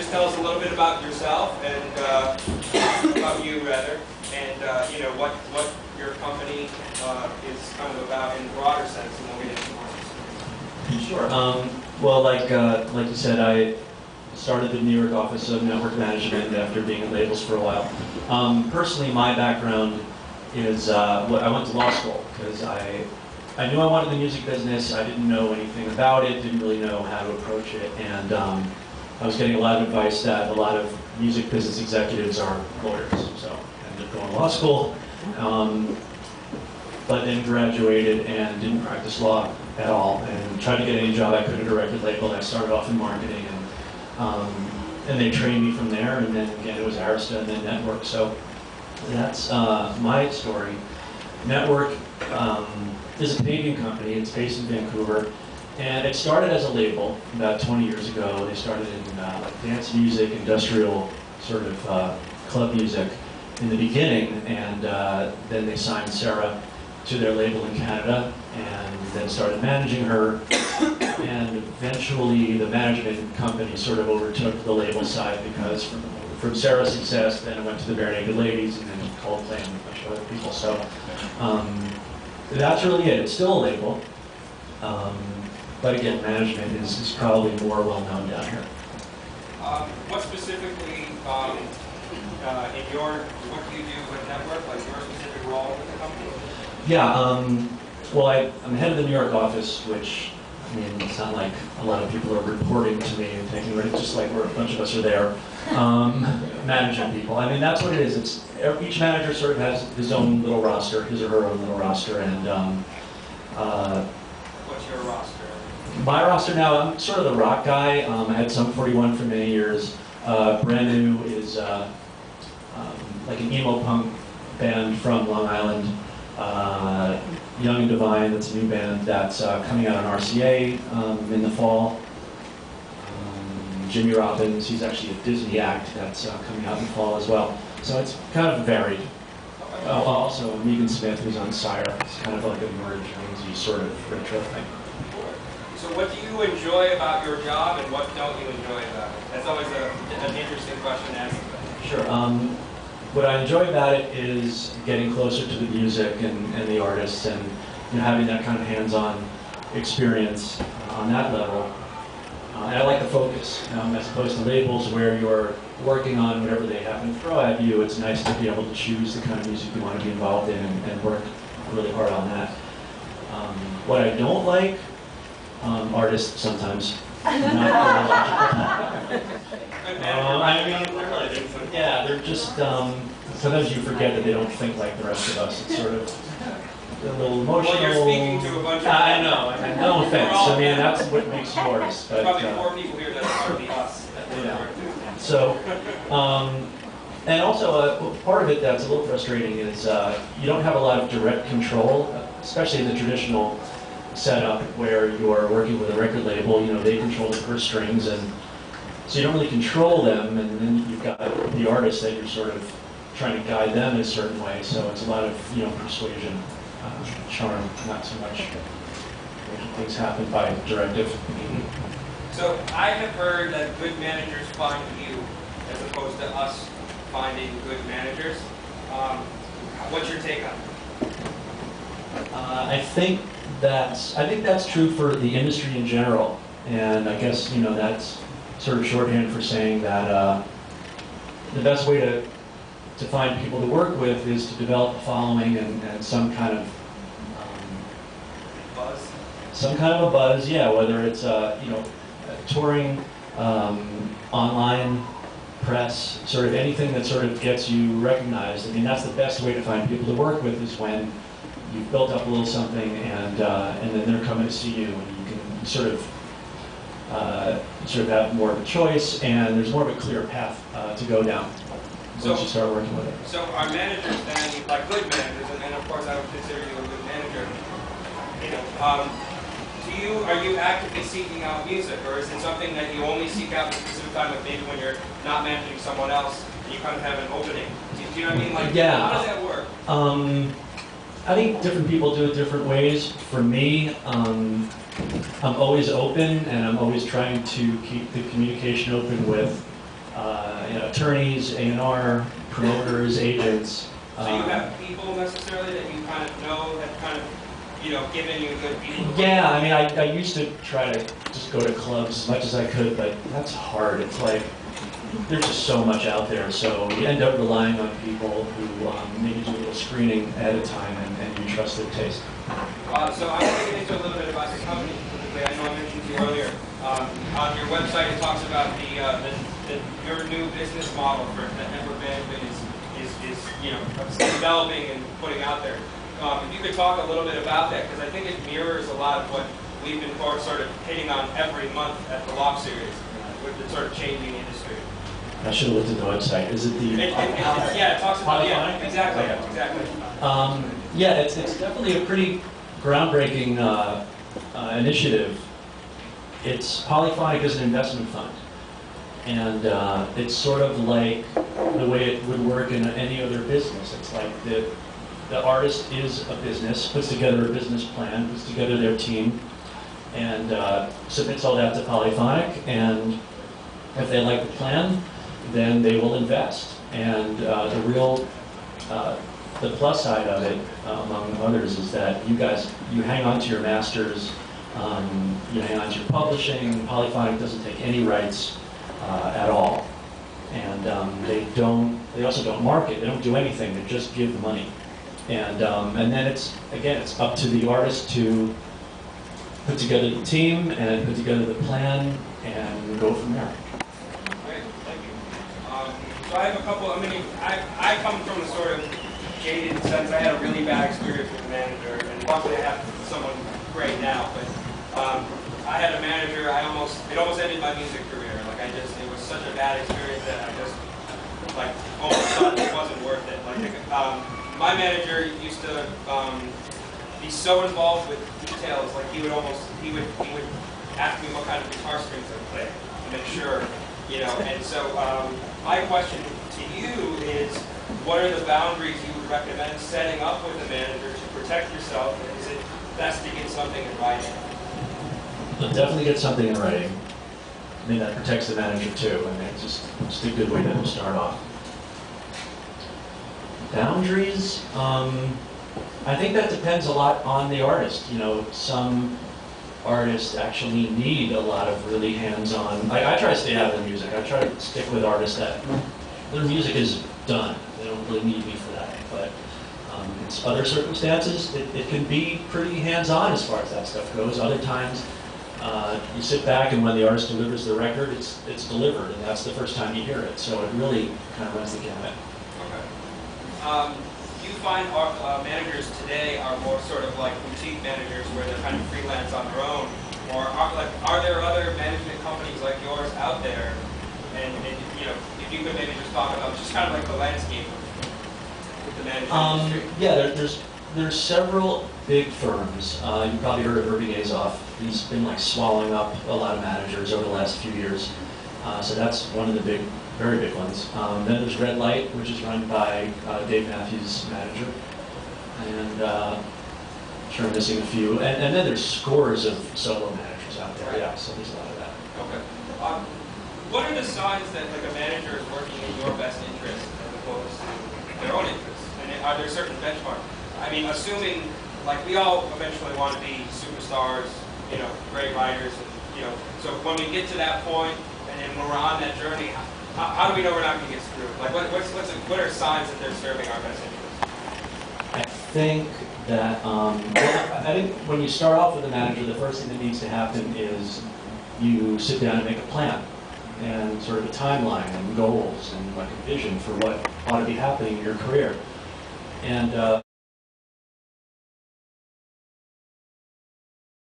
just tell us a little bit about yourself and about you rather, and you know what your company is kind of about in a broader sense, and we'll get into more. Sure. Well, like you said, I started the New York office of network management after being at labels for a while. Personally, my background is I went to law school because I knew I wanted the music business. I didn't know anything about it, didn't really know how to approach it, and I was getting a lot of advice that a lot of music business executives are lawyers. So I ended up going to law school, but then graduated and didn't practice law at all, and tried to get any job I could at a record label. I started off in marketing, and they trained me from there, and then again it was Arista and then Network. So that's my story. Network is a Canadian company. It's based in Vancouver, and it started as a label about 20 years ago. They started in like dance music, industrial sort of club music in the beginning, and then they signed Sarah to their label in Canada, and then started managing her, and eventually the management company sort of overtook the label side because from Sarah's success, then it went to the Bare Naked Ladies, and then Coldplay and a bunch of other people. So that's really it. It's still a label, but again, management is probably more well known down here. What specifically what do you do with Network, like your specific role with the company? Yeah, well, I'm head of the New York office, which, I mean, it's not like a lot of people are reporting to me and thinking, it's just like a bunch of us are there, managing people. I mean, that's what it is. Each manager sort of has his own little roster, his or her own little roster, and what's your roster? My roster now, I'm sort of the rock guy. I had Sum 41 for many years. Brand New is like an emo punk band from Long Island. Young and Divine, that's a new band that's coming out on RCA in the fall. Jimmy Robbins, he's actually a Disney act that's coming out in the fall as well. So it's kind of varied. Also, Megan Smith, who's on Sire. It's kind of like a Nora Jonesy sort of retro thing. So what do you enjoy about your job, and what don't you enjoy about it? That's always an interesting question to ask. Sure. What I enjoy about it is getting closer to the music and the artists, and having that kind of hands-on experience on that level. And I like the focus, as opposed to labels where you're working on whatever they happen to throw at you. It's nice to be able to choose the kind of music you want to be involved in and work really hard on that. What I don't like, artists sometimes. Yeah, they're just, sometimes you forget that they don't think like the rest of us. It's sort of a little emotional. Well, you're speaking to a bunch of I know, no offense. I mean, that's what makes yours. But, probably 4 people here that are probably us. Yeah. So, and also part of it that's a little frustrating is you don't have a lot of direct control, especially in the traditional setup where you're working with a record label. They control the purse strings, and so you don't really control them, and then you've got the artist that you're sort of trying to guide them in a certain way. So it's a lot of persuasion, charm, not so much making things happen by directive. So I have heard that good managers find you, as opposed to us finding good managers. What's your take on it? I think that's true for the industry in general, and I guess that's sort of shorthand for saying that the best way to find people to work with is to develop a following and some kind of buzz. Some kind of a buzz, yeah. Whether it's touring, online, press, sort of anything that sort of gets you recognized. I mean, that's the best way to find people to work with is when you've built up a little something, and then they're coming to see you, and you can sort of have more of a choice, and there's more of a clear path to go down once you start working with it. So our managers then, like good managers, and of course I would consider you a good manager. Are you actively seeking out music, or is it something that you only seek out at a specific time, like maybe when you're not managing someone else, and you kind of have an opening? Do you know what I mean? Like, yeah. How does that work? I think different people do it different ways. For me, I'm always open, and I'm always trying to keep the communication open with attorneys, A&R, promoters, agents. So you have people necessarily that you kind of know that kind of, given you good people? Yeah, I mean, I used to try to just go to clubs as much as I could, but that's hard. It's like, there's just so much out there, so you end up relying on people who maybe do a little screening ahead of time and you trust their taste. So I want to get into a little bit about the company specifically. I know I mentioned to you earlier. On your website, it talks about your new business model for that network management is developing and putting out there. If you could talk a little bit about that, because I think it mirrors a lot of what we've been sort of hitting on every month at the Lock Series, with the sort of changing industry. I should have looked at the website. Is it the... yeah, it talks about, yeah, exactly, okay. Exactly. Yeah, it's definitely a pretty groundbreaking initiative. Polyphonic is an investment fund. And it's sort of like the way it would work in any other business. It's like the artist is a business, puts together a business plan, puts together their team, and submits all that to Polyphonic. And if they like the plan, then they will invest. And the plus side of it, among others, is that you hang on to your masters, you hang on to your publishing. Polyphonic doesn't take any rights at all. And they also don't market, they don't do anything, they just give the money. And then it's up to the artist to put together the team and put together the plan and go from there. Great, thank you. So I have a couple, I come from a sort of jaded sense. I had a really bad experience with a manager, and luckily I have someone great now, but I had a manager, it almost ended my music career. Like it was such a bad experience that I just, almost thought it wasn't worth it. My manager used to be so involved with details. Like he would ask me what kind of guitar strings I play to make sure, And so my question to you is, what are the boundaries you would recommend setting up with a manager to protect yourself? And is it best to get something in writing? But definitely get something in writing. I mean, that protects the manager too. I mean, it's just a good way to start off. Boundaries, I think that depends a lot on the artist. Some artists actually need a lot of really hands-on. I try to stay out of the music. I try to stick with artists that their music is done. They don't really need me for that. But in other circumstances, it can be pretty hands-on as far as that stuff goes. Other times, you sit back and when the artist delivers the record, it's delivered, and that's the first time you hear it. So it really kind of runs the gamut. Do you find managers today are more sort of like boutique managers where they're kind of freelance on their own? Or are there other management companies like yours out there? And if you could maybe just talk about just kind of like the landscape with the management industry. Yeah, there's several big firms. You've probably heard of Irving Azoff. He's been swallowing up a lot of managers over the last few years. So that's one of the very big ones. Then there's Red Light, which is run by Dave Matthews' manager. And I'm sure I'm missing a few. And then there's scores of solo managers out there. Yeah, so there's a lot of that. Okay. What are the signs that a manager is working in your best interest as opposed to their own interests? And are there certain benchmarks? I mean, assuming, we all eventually want to be superstars, great writers, and, so when we get to that point, and then when we're on that journey, how do we know we're not going to get screwed? What are signs that they're serving our best interests? I think that, I think when you start off with a manager, the first thing that needs to happen is you sit down and make a plan, and sort of a timeline and goals and a vision for what ought to be happening in your career. And